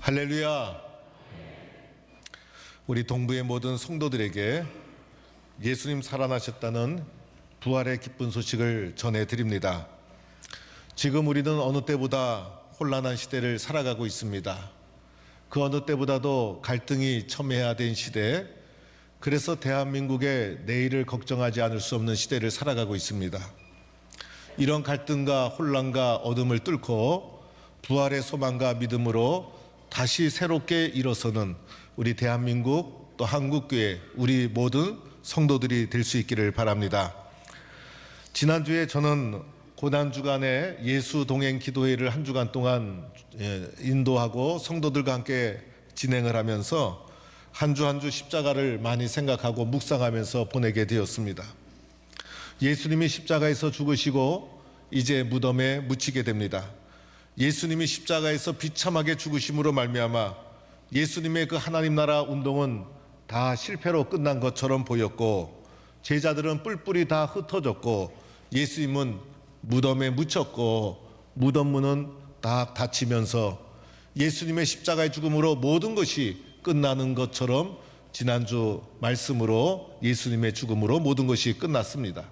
할렐루야. 우리 동부의 모든 성도들에게 예수님 살아나셨다는 부활의 기쁜 소식을 전해드립니다. 지금 우리는 어느 때보다 혼란한 시대를 살아가고 있습니다. 그 어느 때보다도 갈등이 첨예해야 된 시대, 그래서 대한민국의 내일을 걱정하지 않을 수 없는 시대를 살아가고 있습니다. 이런 갈등과 혼란과 어둠을 뚫고 부활의 소망과 믿음으로 다시 새롭게 일어서는 우리 대한민국 또 한국교회 우리 모든 성도들이 될 수 있기를 바랍니다. 지난주에 저는 고난주간에 예수 동행 기도회를 한 주간 동안 인도하고 성도들과 함께 진행을 하면서 한 주 한 주 십자가를 많이 생각하고 묵상하면서 보내게 되었습니다. 예수님이 십자가에서 죽으시고 이제 무덤에 묻히게 됩니다. 예수님이 십자가에서 비참하게 죽으심으로 말미암아 예수님의 그 하나님 나라 운동은 다 실패로 끝난 것처럼 보였고, 제자들은 뿔뿔이 다 흩어졌고, 예수님은 무덤에 묻혔고, 무덤 문은 다 닫히면서 예수님의 십자가의 죽음으로 모든 것이 끝나는 것처럼 지난주 말씀으로 예수님의 죽음으로 모든 것이 끝났습니다.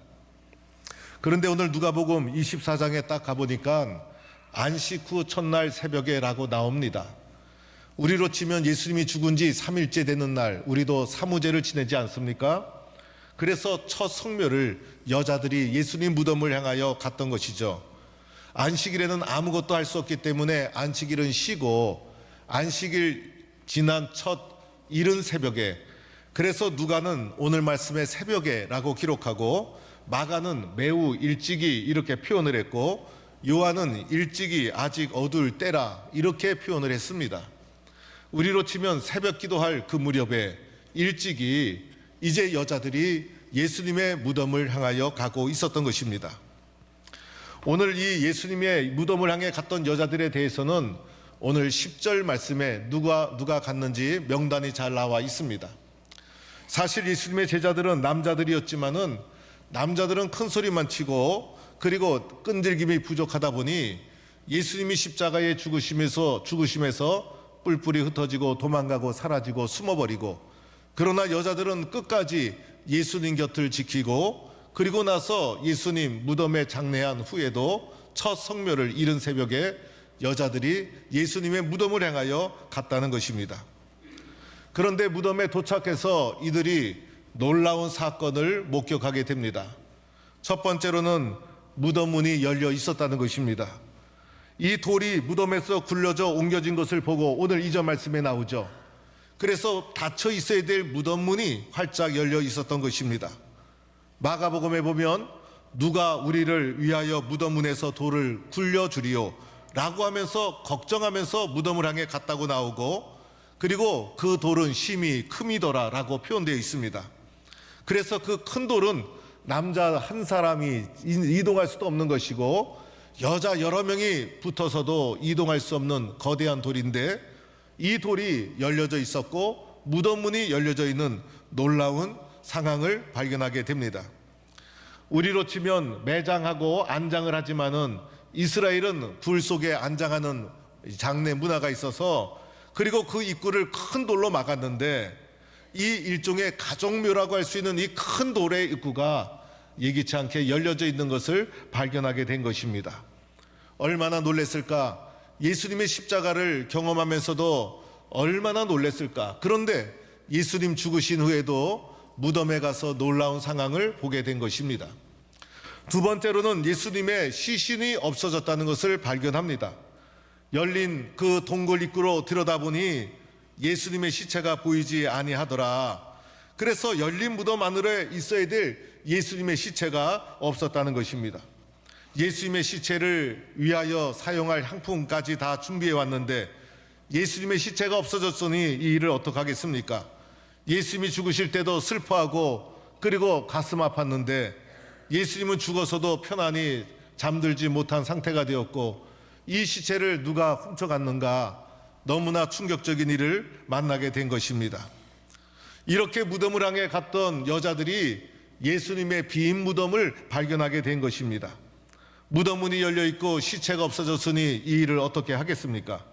그런데 오늘 누가복음 24장에 딱 가보니까 안식 후 첫날 새벽에 라고 나옵니다. 우리로 치면 예수님이 죽은 지 3일째 되는 날, 우리도 사무제를 지내지 않습니까? 그래서 첫 성묘를 여자들이 예수님 무덤을 향하여 갔던 것이죠. 안식일에는 아무것도 할 수 없기 때문에 안식일은 쉬고, 안식일 지난 첫 이른 새벽에, 그래서 누가는 오늘 말씀의 새벽에 라고 기록하고, 마가는 매우 일찍이 이렇게 표현을 했고, 요한은 일찍이 아직 어두울 때라 이렇게 표현을 했습니다. 우리로 치면 새벽 기도할 그 무렵에 일찍이 이제 여자들이 예수님의 무덤을 향하여 가고 있었던 것입니다. 오늘 이 예수님의 무덤을 향해 갔던 여자들에 대해서는 오늘 10절 말씀에 누가 갔는지 명단이 잘 나와 있습니다. 사실 예수님의 제자들은 남자들이었지만은 남자들은 큰 소리만 치고 그리고 끈질김이 부족하다 보니 예수님이 십자가에 죽으심에서 뿔뿔이 흩어지고 도망가고 사라지고 숨어버리고, 그러나 여자들은 끝까지 예수님 곁을 지키고, 그리고 나서 예수님 무덤에 장례한 후에도 첫 성묘를 이른 새벽에 여자들이 예수님의 무덤을 향하여 갔다는 것입니다. 그런데 무덤에 도착해서 이들이 놀라운 사건을 목격하게 됩니다. 첫 번째로는 무덤 문이 열려 있었다는 것입니다. 이 돌이 무덤에서 굴려져 옮겨진 것을 보고 오늘 2절 말씀에 나오죠. 그래서 닫혀 있어야 될 무덤 문이 활짝 열려 있었던 것입니다. 마가복음에 보면 누가 우리를 위하여 무덤 문에서 돌을 굴려주리요 라고 하면서 걱정하면서 무덤을 향해 갔다고 나오고, 그리고 그 돌은 심히 큼이더라 라고 표현되어 있습니다. 그래서 그 큰 돌은 남자 한 사람이 이동할 수도 없는 것이고 여자 여러 명이 붙어서도 이동할 수 없는 거대한 돌인데, 이 돌이 열려져 있었고 무덤 문이 열려져 있는 놀라운 상황을 발견하게 됩니다. 우리로 치면 매장하고 안장을 하지만은 이스라엘은 굴 속에 안장하는 장례 문화가 있어서, 그리고 그 입구를 큰 돌로 막았는데, 이 일종의 가족묘라고 할 수 있는 이 큰 돌의 입구가 예기치 않게 열려져 있는 것을 발견하게 된 것입니다. 얼마나 놀랐을까? 예수님의 십자가를 경험하면서도 얼마나 놀랐을까? 그런데 예수님 죽으신 후에도 무덤에 가서 놀라운 상황을 보게 된 것입니다. 두 번째로는 예수님의 시신이 없어졌다는 것을 발견합니다. 열린 그 동굴 입구로 들여다보니 예수님의 시체가 보이지 아니하더라. 그래서 열린 무덤 안으로 있어야 될 예수님의 시체가 없었다는 것입니다. 예수님의 시체를 위하여 사용할 향품까지 다 준비해 왔는데 예수님의 시체가 없어졌으니 이 일을 어떻게 하겠습니까? 예수님이 죽으실 때도 슬퍼하고 그리고 가슴 아팠는데 예수님은 죽어서도 편안히 잠들지 못한 상태가 되었고, 이 시체를 누가 훔쳐갔는가, 너무나 충격적인 일을 만나게 된 것입니다. 이렇게 무덤을 향해 갔던 여자들이 예수님의 빈 무덤을 발견하게 된 것입니다. 무덤 문이 열려 있고 시체가 없어졌으니 이 일을 어떻게 하겠습니까?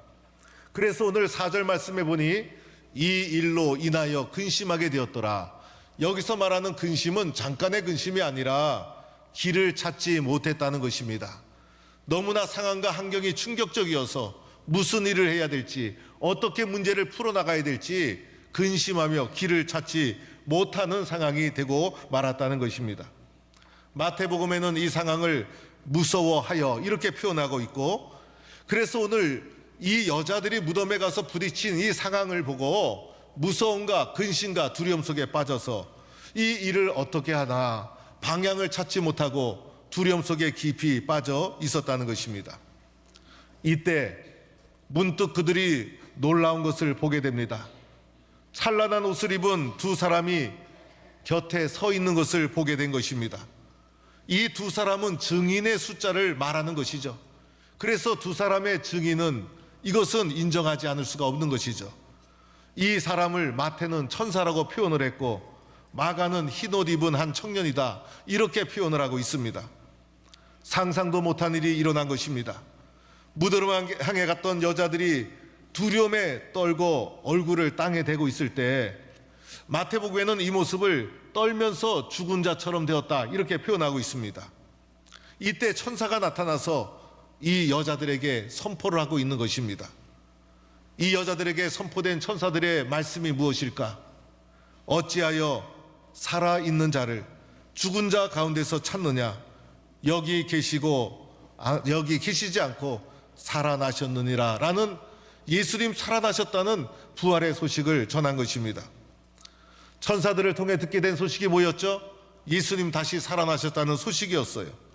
그래서 오늘 4절 말씀에 보니 이 일로 인하여 근심하게 되었더라. 여기서 말하는 근심은 잠깐의 근심이 아니라 길을 찾지 못했다는 것입니다. 너무나 상황과 환경이 충격적이어서 무슨 일을 해야 될지, 어떻게 문제를 풀어나가야 될지 근심하며 길을 찾지 못하는 상황이 되고 말았다는 것입니다. 마태복음에는 이 상황을 무서워하여 이렇게 표현하고 있고, 그래서 오늘 이 여자들이 무덤에 가서 부딪힌 이 상황을 보고 무서움과 근심과 두려움 속에 빠져서 이 일을 어떻게 하나 방향을 찾지 못하고 두려움 속에 깊이 빠져 있었다는 것입니다. 이때 문득 그들이 놀라운 것을 보게 됩니다. 찬란한 옷을 입은 두 사람이 곁에 서 있는 것을 보게 된 것입니다. 이 두 사람은 증인의 숫자를 말하는 것이죠. 그래서 두 사람의 증인은 이것은 인정하지 않을 수가 없는 것이죠. 이 사람을 마태는 천사라고 표현을 했고 마가는 흰옷 입은 한 청년이다 이렇게 표현을 하고 있습니다. 상상도 못한 일이 일어난 것입니다. 무덤을 향해 갔던 여자들이 두려움에 떨고 얼굴을 땅에 대고 있을 때 마태복음에는 이 모습을 떨면서 죽은 자처럼 되었다 이렇게 표현하고 있습니다. 이때 천사가 나타나서 이 여자들에게 선포를 하고 있는 것입니다. 이 여자들에게 선포된 천사들의 말씀이 무엇일까? 어찌하여 살아있는 자를 죽은 자 가운데서 찾느냐? 여기 계시지 않고 살아나셨느니라 라는 예수님 살아나셨다는 부활의 소식을 전한 것입니다. 천사들을 통해 듣게 된 소식이 뭐였죠? 예수님 다시 살아나셨다는 소식이었어요.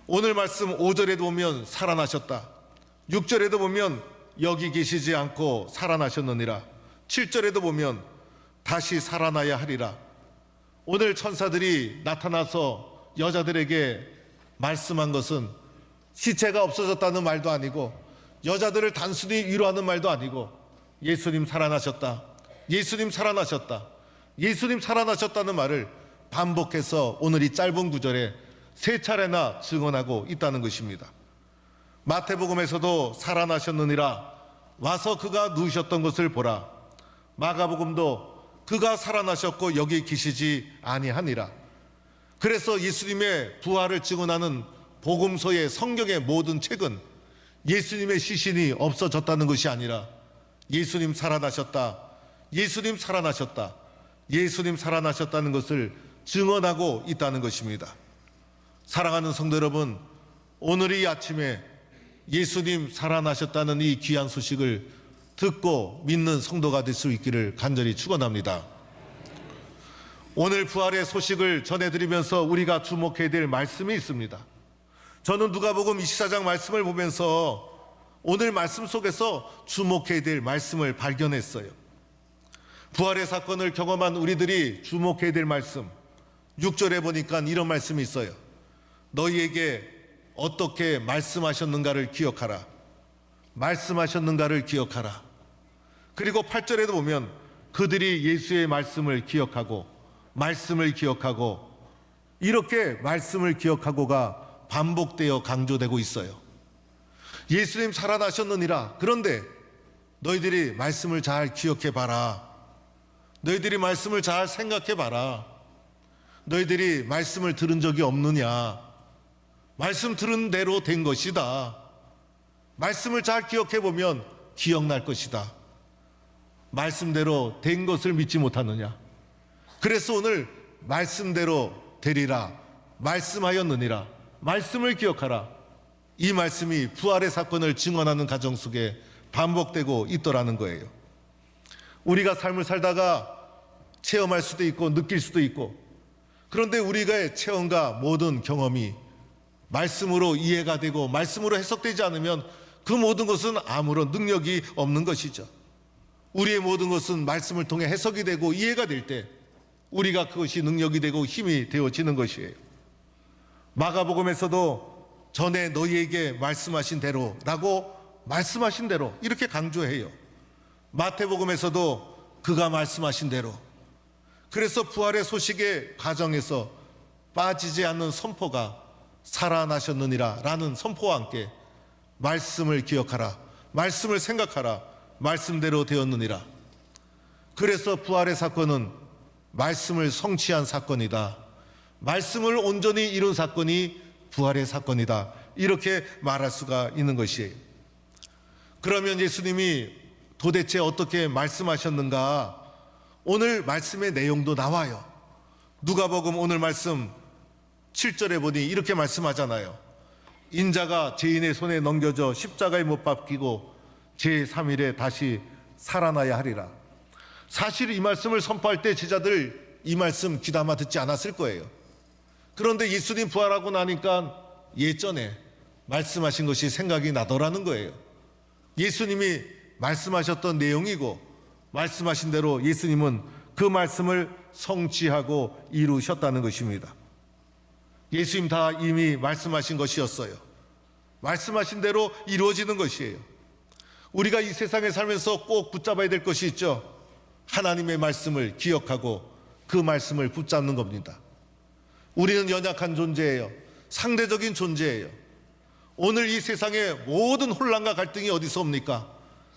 오늘 말씀 5절에도 보면 살아나셨다, 6절에도 보면 여기 계시지 않고 살아나셨느니라, 7절에도 보면 다시 살아나야 하리라. 오늘 천사들이 나타나서 여자들에게 말씀한 것은 시체가 없어졌다는 말도 아니고 여자들을 단순히 위로하는 말도 아니고 예수님 살아나셨다, 예수님 살아나셨다, 예수님 살아나셨다는 말을 반복해서 오늘 이 짧은 구절에 3차례나 증언하고 있다는 것입니다. 마태복음에서도 살아나셨느니라, 와서 그가 누우셨던 것을 보라. 마가복음도 그가 살아나셨고 여기 계시지 아니하니라. 그래서 예수님의 부활을 증언하는 복음서의 성경의 모든 책은 예수님의 시신이 없어졌다는 것이 아니라 예수님 살아나셨다, 예수님 살아나셨다, 예수님 살아나셨다는 것을 증언하고 있다는 것입니다. 사랑하는 성도 여러분, 오늘 이 아침에 예수님 살아나셨다는 이 귀한 소식을 듣고 믿는 성도가 될 수 있기를 간절히 축원합니다. 오늘 부활의 소식을 전해드리면서 우리가 주목해야 될 말씀이 있습니다. 저는 누가복음 24장 말씀을 보면서 오늘 말씀 속에서 주목해야 될 말씀을 발견했어요. 부활의 사건을 경험한 우리들이 주목해야 될 말씀, 6절에 보니까 이런 말씀이 있어요. 너희에게 어떻게 말씀하셨는가를 기억하라. 말씀하셨는가를 기억하라. 그리고 8절에도 보면 그들이 예수의 말씀을 기억하고 말씀을 기억하고 이렇게 말씀을 기억하고가 반복되어 강조되고 있어요. 예수님 살아나셨느니라. 그런데 너희들이 말씀을 잘 기억해 봐라. 너희들이 말씀을 잘 생각해 봐라. 너희들이 말씀을 들은 적이 없느냐? 말씀 들은 대로 된 것이다. 말씀을 잘 기억해 보면 기억날 것이다. 말씀대로 된 것을 믿지 못하느냐? 그래서 오늘 말씀대로 되리라, 말씀하였느니라, 말씀을 기억하라. 이 말씀이 부활의 사건을 증언하는 가정 속에 반복되고 있더라는 거예요. 우리가 삶을 살다가 체험할 수도 있고 느낄 수도 있고, 그런데 우리가 체험과 모든 경험이 말씀으로 이해가 되고 말씀으로 해석되지 않으면 그 모든 것은 아무런 능력이 없는 것이죠. 우리의 모든 것은 말씀을 통해 해석이 되고 이해가 될 때 우리가 그것이 능력이 되고 힘이 되어지는 것이에요. 마가복음에서도 전에 너희에게 말씀하신 대로 라고 말씀하신 대로 이렇게 강조해요. 마태복음에서도 그가 말씀하신 대로. 그래서 부활의 소식의 가정에서 빠지지 않는 선포가 살아나셨느니라 라는 선포와 함께 말씀을 기억하라, 말씀을 생각하라. 말씀대로 되었느니라. 그래서 부활의 사건은 말씀을 성취한 사건이다. 말씀을 온전히 이룬 사건이 부활의 사건이다. 이렇게 말할 수가 있는 것이에요. 그러면 예수님이 도대체 어떻게 말씀하셨는가? 오늘 말씀의 내용도 나와요. 누가복음 오늘 말씀 7절에 보니 이렇게 말씀하잖아요. 인자가 죄인의 손에 넘겨져 십자가에 못 박히고 제3일에 다시 살아나야 하리라. 사실 이 말씀을 선포할 때 제자들 이 말씀 귀담아 듣지 않았을 거예요. 그런데 예수님 부활하고 나니까 예전에 말씀하신 것이 생각이 나더라는 거예요. 예수님이 말씀하셨던 내용이고 말씀하신 대로 예수님은 그 말씀을 성취하고 이루셨다는 것입니다. 예수님 다 이미 말씀하신 것이었어요. 말씀하신 대로 이루어지는 것이에요. 우리가 이 세상에 살면서 꼭 붙잡아야 될 것이 있죠. 하나님의 말씀을 기억하고 그 말씀을 붙잡는 겁니다. 우리는 연약한 존재예요. 상대적인 존재예요. 오늘 이 세상의 모든 혼란과 갈등이 어디서 옵니까?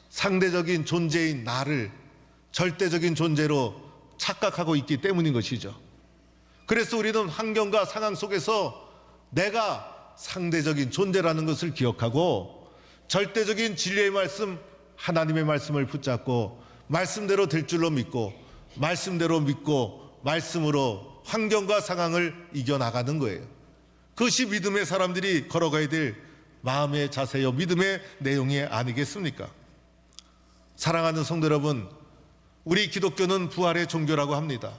상대적인 존재인 나를 절대적인 존재로 착각하고 있기 때문인 것이죠. 그래서 우리는 환경과 상황 속에서 내가 상대적인 존재라는 것을 기억하고 절대적인 진리의 말씀, 하나님의 말씀을 붙잡고 말씀대로 될 줄로 믿고 말씀대로 믿고 말씀으로 환경과 상황을 이겨나가는 거예요. 그것이 믿음의 사람들이 걸어가야 될 마음의 자세요, 믿음의 내용이 아니겠습니까? 사랑하는 성도 여러분, 우리 기독교는 부활의 종교라고 합니다.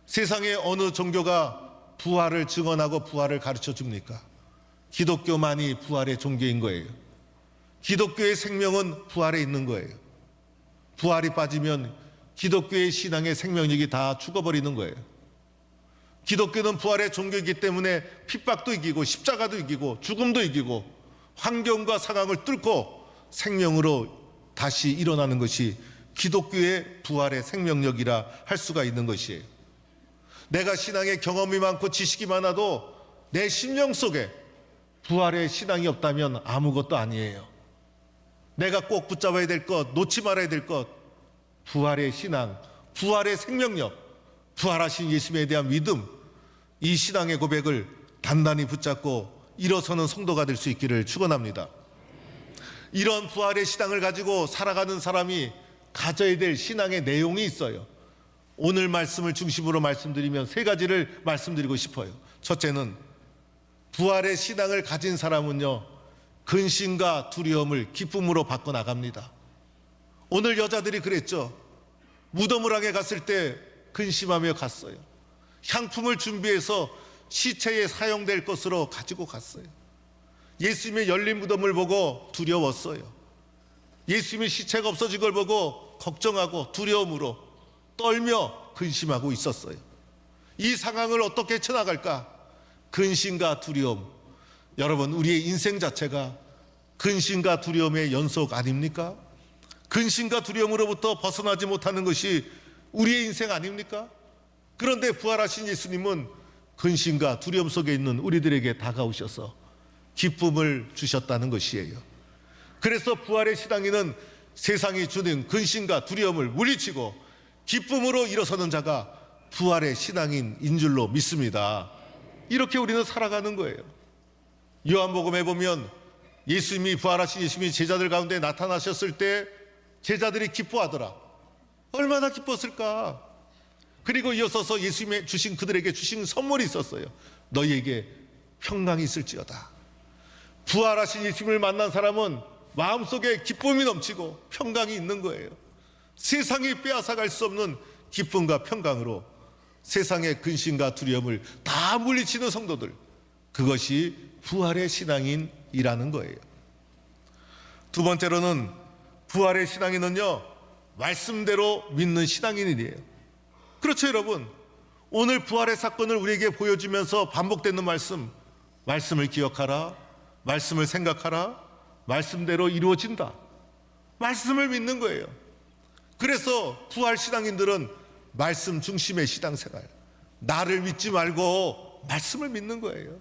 세상의 어느 종교가 부활을 증언하고 부활을 가르쳐 줍니까? 기독교만이 부활의 종교인 거예요. 기독교의 생명은 부활에 있는 거예요. 부활이 빠지면 기독교의 신앙의 생명력이 다 죽어버리는 거예요. 기독교는 부활의 종교이기 때문에 핍박도 이기고 십자가도 이기고 죽음도 이기고 환경과 상황을 뚫고 생명으로 다시 일어나는 것이 기독교의 부활의 생명력이라 할 수가 있는 것이에요. 내가 신앙의 경험이 많고 지식이 많아도 내 심령 속에 부활의 신앙이 없다면 아무것도 아니에요. 내가 꼭 붙잡아야 될 것, 놓지 말아야 될 것, 부활의 신앙, 부활의 생명력, 부활하신 예수님에 대한 믿음, 이 신앙의 고백을 단단히 붙잡고 일어서는 성도가 될 수 있기를 축원합니다. 이런 부활의 신앙을 가지고 살아가는 사람이 가져야 될 신앙의 내용이 있어요. 오늘 말씀을 중심으로 말씀드리면 세 가지를 말씀드리고 싶어요. 첫째는 부활의 신앙을 가진 사람은요, 근심과 두려움을 기쁨으로 바꿔나갑니다. 오늘 여자들이 그랬죠. 무덤을 향해 갔을 때 근심하며 갔어요. 향품을 준비해서 시체에 사용될 것으로 가지고 갔어요. 예수님의 열린 무덤을 보고 두려웠어요. 예수님의 시체가 없어진 걸 보고 걱정하고 두려움으로 떨며 근심하고 있었어요. 이 상황을 어떻게 헤쳐나갈까? 근심과 두려움. 여러분, 우리의 인생 자체가 근심과 두려움의 연속 아닙니까? 근심과 두려움으로부터 벗어나지 못하는 것이 우리의 인생 아닙니까? 그런데 부활하신 예수님은 근심과 두려움 속에 있는 우리들에게 다가오셔서 기쁨을 주셨다는 것이에요. 그래서 부활의 신앙인은 세상이 주는 근심과 두려움을 물리치고 기쁨으로 일어서는 자가 부활의 신앙인인 줄로 믿습니다. 이렇게 우리는 살아가는 거예요. 요한복음에 보면 예수님이 부활하신 예수님이 제자들 가운데 나타나셨을 때 제자들이 기뻐하더라. 얼마나 기뻤을까? 그리고 이어서서 예수님의 그들에게 주신 선물이 있었어요. 너희에게 평강이 있을지어다. 부활하신 예수님을 만난 사람은 마음속에 기쁨이 넘치고 평강이 있는 거예요. 세상이 빼앗아갈 수 없는 기쁨과 평강으로 세상의 근심과 두려움을 다 물리치는 성도들, 그것이 부활의 신앙인이라는 거예요. 두 번째로는 부활의 신앙인은요, 말씀대로 믿는 신앙인이에요. 그렇죠, 여러분. 오늘 부활의 사건을 우리에게 보여주면서 반복되는 말씀을 기억하라, 말씀을 생각하라, 말씀대로 이루어진다. 말씀을 믿는 거예요. 그래서 부활 신앙인들은 말씀 중심의 신앙생활, 나를 믿지 말고 말씀을 믿는 거예요.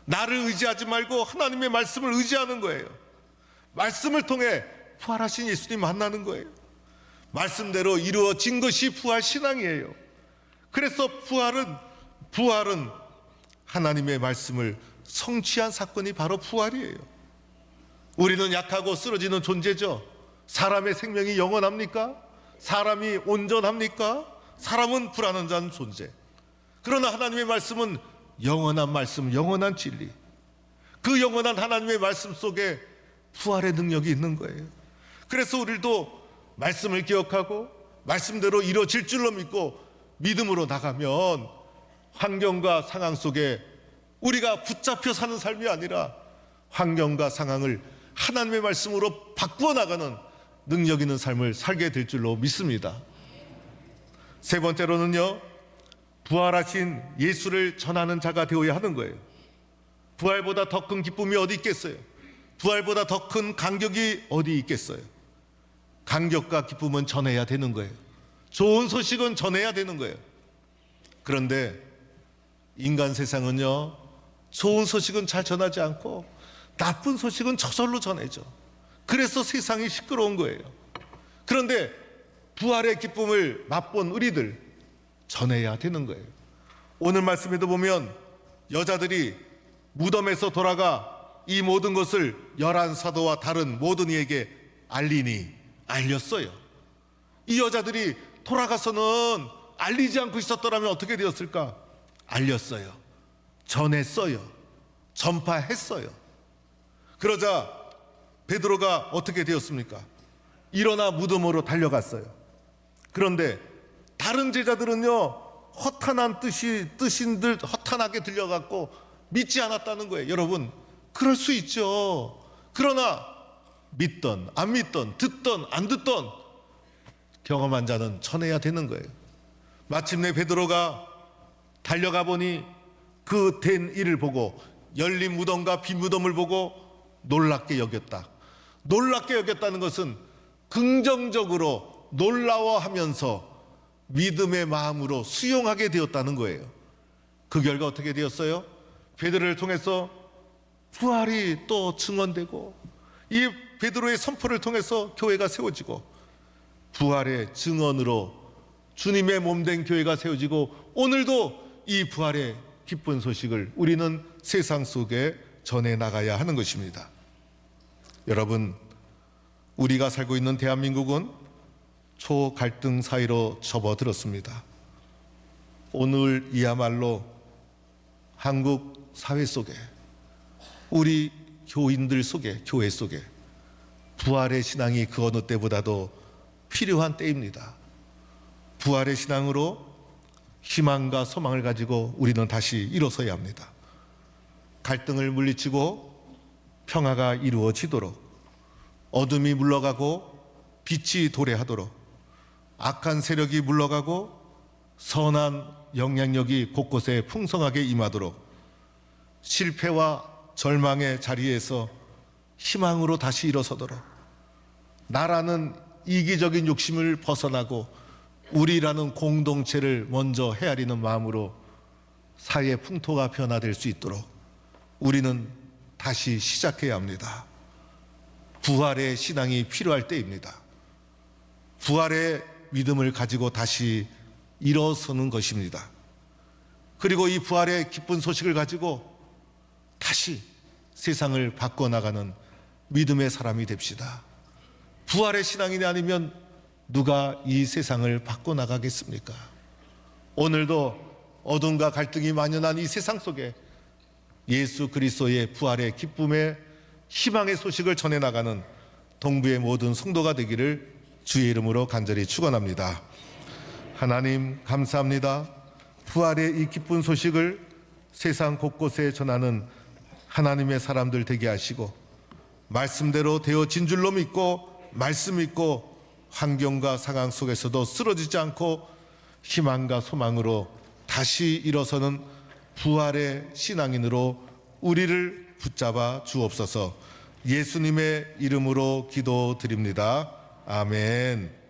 나를 의지하지 말고 하나님의 말씀을 의지하는 거예요. 말씀을 통해 부활하신 예수님 만나는 거예요. 말씀대로 이루어진 것이 부활 신앙이에요. 그래서 부활은 하나님의 말씀을 성취한 사건이 바로 부활이에요. 우리는 약하고 쓰러지는 존재죠. 사람의 생명이 영원합니까? 사람이 온전합니까? 사람은 불완전한 존재. 그러나 하나님의 말씀은 영원한 말씀, 영원한 진리. 그 영원한 하나님의 말씀 속에 부활의 능력이 있는 거예요. 그래서 우리도 말씀을 기억하고 말씀대로 이루어질 줄로 믿고 믿음으로 나가면 환경과 상황 속에 우리가 붙잡혀 사는 삶이 아니라 환경과 상황을 하나님의 말씀으로 바꾸어 나가는 능력 있는 삶을 살게 될 줄로 믿습니다. 세 번째로는요, 부활하신 예수를 전하는 자가 되어야 하는 거예요. 부활보다 더 큰 기쁨이 어디 있겠어요? 부활보다 더 큰 감격이 어디 있겠어요? 감격과 기쁨은 전해야 되는 거예요. 좋은 소식은 전해야 되는 거예요. 그런데 인간 세상은요, 좋은 소식은 잘 전하지 않고 나쁜 소식은 저절로 전해져. 그래서 세상이 시끄러운 거예요. 그런데 부활의 기쁨을 맛본 우리들 전해야 되는 거예요. 오늘 말씀에도 보면 여자들이 무덤에서 돌아가 이 모든 것을 11사도와 다른 모든 이에게 알렸어요. 이 여자들이 돌아가서는 알리지 않고 있었더라면 어떻게 되었을까? 알렸어요. 전했어요. 전파했어요. 그러자 베드로가 어떻게 되었습니까? 일어나 무덤으로 달려갔어요. 그런데 다른 제자들은요, 허탄하게 들려갖고 믿지 않았다는 거예요. 여러분, 그럴 수 있죠. 그러나 믿던 안 믿던 듣던 안 듣던 경험한 자는 전해야 되는 거예요. 마침내 베드로가 달려가 보니 그 된 일을 보고 열린 무덤과 빈 무덤을 보고 놀랍게 여겼다. 놀랍게 여겼다는 것은 긍정적으로 놀라워하면서 믿음의 마음으로 수용하게 되었다는 거예요. 그 결과 어떻게 되었어요? 베드로를 통해서 부활이 또 증언되고 이 베드로의 선포를 통해서 교회가 세워지고 부활의 증언으로 주님의 몸된 교회가 세워지고 오늘도 이 부활의 기쁜 소식을 우리는 세상 속에 전해 나가야 하는 것입니다. 여러분, 우리가 살고 있는 대한민국은 초갈등 사이로 접어들었습니다. 오늘이야말로 한국 사회 속에 우리 교인들 속에 교회 속에 부활의 신앙이 그 어느 때보다도 필요한 때입니다. 부활의 신앙으로 희망과 소망을 가지고 우리는 다시 일어서야 합니다. 갈등을 물리치고 평화가 이루어지도록 어둠이 물러가고 빛이 도래하도록 악한 세력이 물러가고 선한 영향력이 곳곳에 풍성하게 임하도록 실패와 절망의 자리에서 희망으로 다시 일어서도록 나라는 이기적인 욕심을 벗어나고 우리라는 공동체를 먼저 헤아리는 마음으로 사회 풍토가 변화될 수 있도록 우리는 다시 시작해야 합니다. 부활의 신앙이 필요할 때입니다. 부활의 믿음을 가지고 다시 일어서는 것입니다. 그리고 이 부활의 기쁜 소식을 가지고 다시 세상을 바꿔나가는 믿음의 사람이 됩시다. 부활의 신앙이 아니면 누가 이 세상을 바꿔나가겠습니까? 오늘도 어둠과 갈등이 만연한 이 세상 속에 예수 그리스도의 부활의 기쁨의 희망의 소식을 전해나가는 동부의 모든 성도가 되기를 주의 이름으로 간절히 축원합니다. 하나님 감사합니다. 부활의 이 기쁜 소식을 세상 곳곳에 전하는 하나님의 사람들 되게 하시고 말씀대로 되어진 줄로 믿고 말씀 믿고 환경과 상황 속에서도 쓰러지지 않고 희망과 소망으로 다시 일어서는 부활의 신앙인으로 우리를 붙잡아 주옵소서. 예수님의 이름으로 기도드립니다. 아멘.